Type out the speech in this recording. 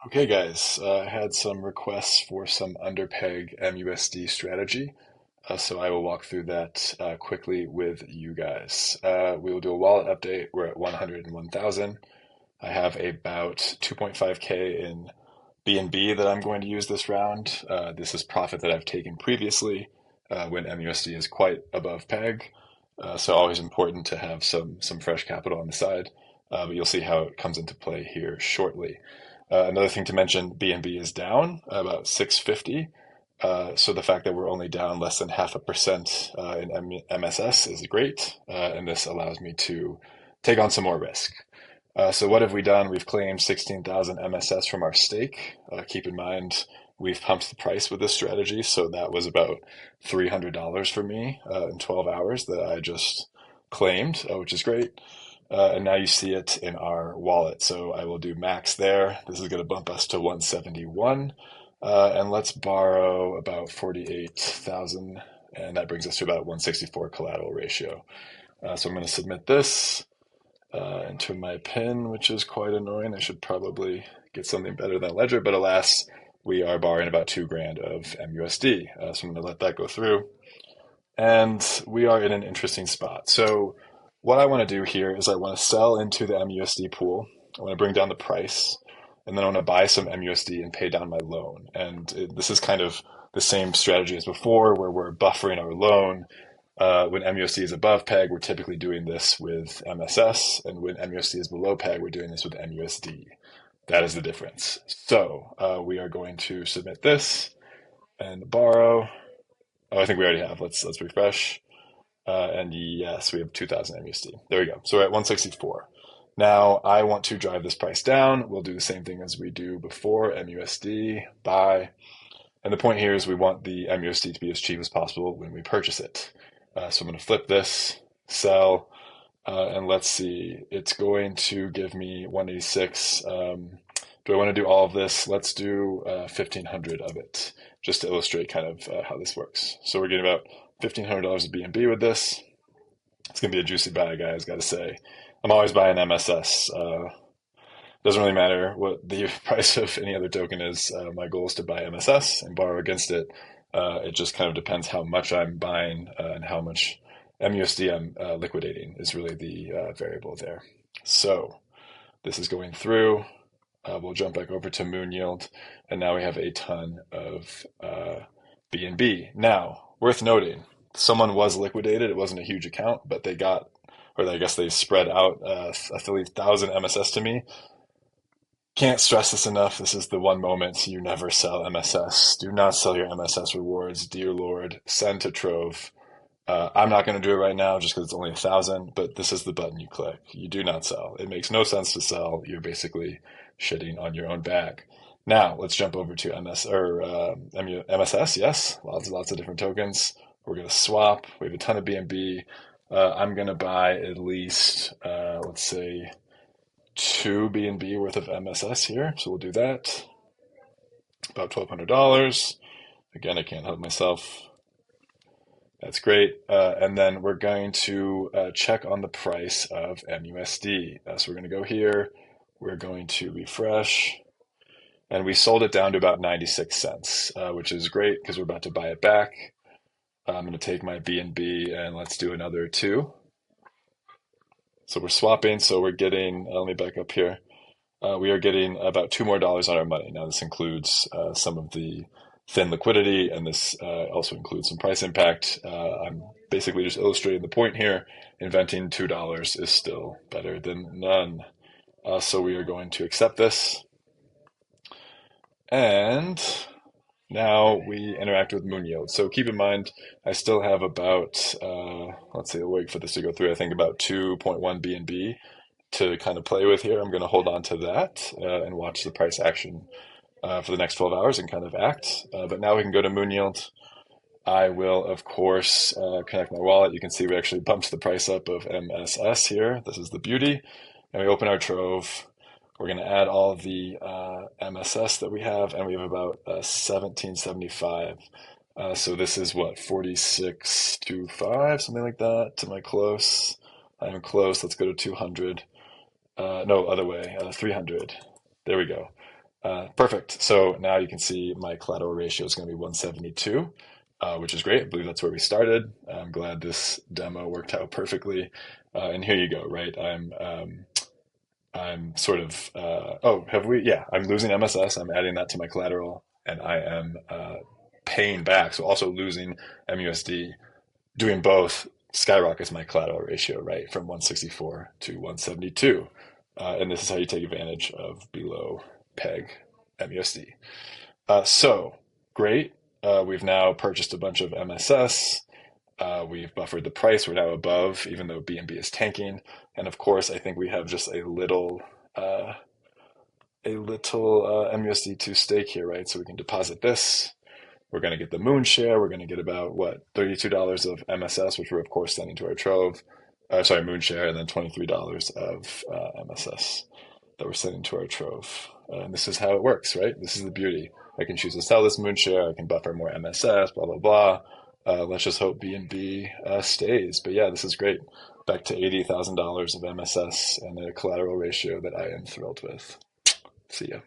Okay, guys, I had some requests for some underpeg MUSD strategy, so I will walk through that quickly with you guys. We will do a wallet update. We're at 101,000. I have about 2.5K in BNB that I'm going to use this round. This is profit that I've taken previously when MUSD is quite above peg, so always important to have some fresh capital on the side. But you'll see how it comes into play here shortly. Another thing to mention, BNB is down about 650. So the fact that we're only down less than 0.5% in MSS is great, and this allows me to take on some more risk. So what have we done? We've claimed 16,000 MSS from our stake. Keep in mind, we've pumped the price with this strategy, so that was about $300 for me in 12 hours that I just claimed, which is great. And now you see it in our wallet. So I will do max there. This is going to bump us to 171. And let's borrow about 48,000. And that brings us to about 164 collateral ratio. So I'm going to submit this, enter my PIN, which is quite annoying. I should probably get something better than Ledger, but alas, we are borrowing about 2 grand of MUSD. So I'm going to let that go through. And we are in an interesting spot. So what I want to do here is I want to sell into the MUSD pool. I want to bring down the price, and then I want to buy some MUSD and pay down my loan. And this is kind of the same strategy as before, where we're buffering our loan. When MUSD is above peg, we're typically doing this with MSS, and when MUSD is below peg, we're doing this with MUSD. That is the difference. So we are going to submit this and borrow. Oh, I think we already have. Let's refresh. And yes, we have 2000 MUSD. There we go. So we're at 164. Now I want to drive this price down. We'll do the same thing as we do before. MUSD, buy. And the point here is we want the MUSD to be as cheap as possible when we purchase it. So I'm going to flip this, sell, and let's see. It's going to give me 186. Do I want to do all of this? Let's do 1,500 of it, just to illustrate kind of how this works. So we're getting about $1,500 of BNB with this. It's going to be a juicy buy, guys, got to say. I'm always buying MSS. Doesn't really matter what the price of any other token is. My goal is to buy MSS and borrow against it. It just kind of depends how much I'm buying and how much MUSD I'm liquidating is really the variable there. So this is going through. We'll jump back over to MoonYield, and now we have a ton of BNB. Now, worth noting, someone was liquidated. It wasn't a huge account, but they got, or I guess they spread out 1,000 MSS to me. Can't stress this enough. This is the one moment you never sell MSS. Do not sell your MSS rewards. Dear Lord, send to Trove. I'm not going to do it right now just because it's only 1,000, but this is the button you click. You do not sell. It makes no sense to sell. You're basically shitting on your own bag. Now let's jump over to MSS. Yes, lots of different tokens. We're going to swap. We have a ton of BNB. I'm going to buy at least let's say 2 BNB worth of MSS here. So we'll do that. About $1,200. Again, I can't help myself. That's great. And then we're going to check on the price of MUSD. So we're going to go here. We're going to refresh. And we sold it down to about 96 cents, which is great because we're about to buy it back. I'm going to take my BNB and let's do another 2. So we're swapping. So we're getting, let me back up here. We are getting about $2 more on our money. Now this includes some of the thin liquidity, and this also includes some price impact. I'm basically just illustrating the point here. Inventing $2 is still better than none. So we are going to accept this. And now we interact with MoonYield. So keep in mind, I still have about, let's see, I'll wait for this to go through, I think about 2.1 BNB to kind of play with here. I'm going to hold on to that and watch the price action for the next 12 hours and kind of act. But now we can go to MoonYield. I will, of course, connect my wallet. You can see we actually bumped the price up of MSS here. This is the beauty. And we open our Trove. We're going to add all the MSS that we have, and we have about 1775. So this is what, 4625, something like that. Am I close? I am close. Let's go to 200. No, other way, 300. There we go. Perfect. So now you can see my collateral ratio is going to be 172, which is great. I believe that's where we started. I'm glad this demo worked out perfectly. And here you go, right? I'm sort of, oh, have we? Yeah, I'm losing MSS. I'm adding that to my collateral, and I am paying back. So also losing MUSD. Doing both skyrockets my collateral ratio, right, from 164 to 172. And this is how you take advantage of below peg MUSD. So great. We've now purchased a bunch of MSS. We've buffered the price. We're now above, even though BNB is tanking. And of course, I think we have just uh, a little MUSD to stake here, right? So we can deposit this. We're going to get the Moon share. We're going to get about what, $32 of MSS, which we're of course sending to our Trove. Sorry, Moon share, and then $23 of MSS that we're sending to our Trove. And this is how it works, right? This is the beauty. I can choose to sell this Moon share. I can buffer more MSS. Blah blah blah. Let's just hope BNB stays. But yeah, this is great. Back to $80,000 of MSS and a collateral ratio that I am thrilled with. See ya.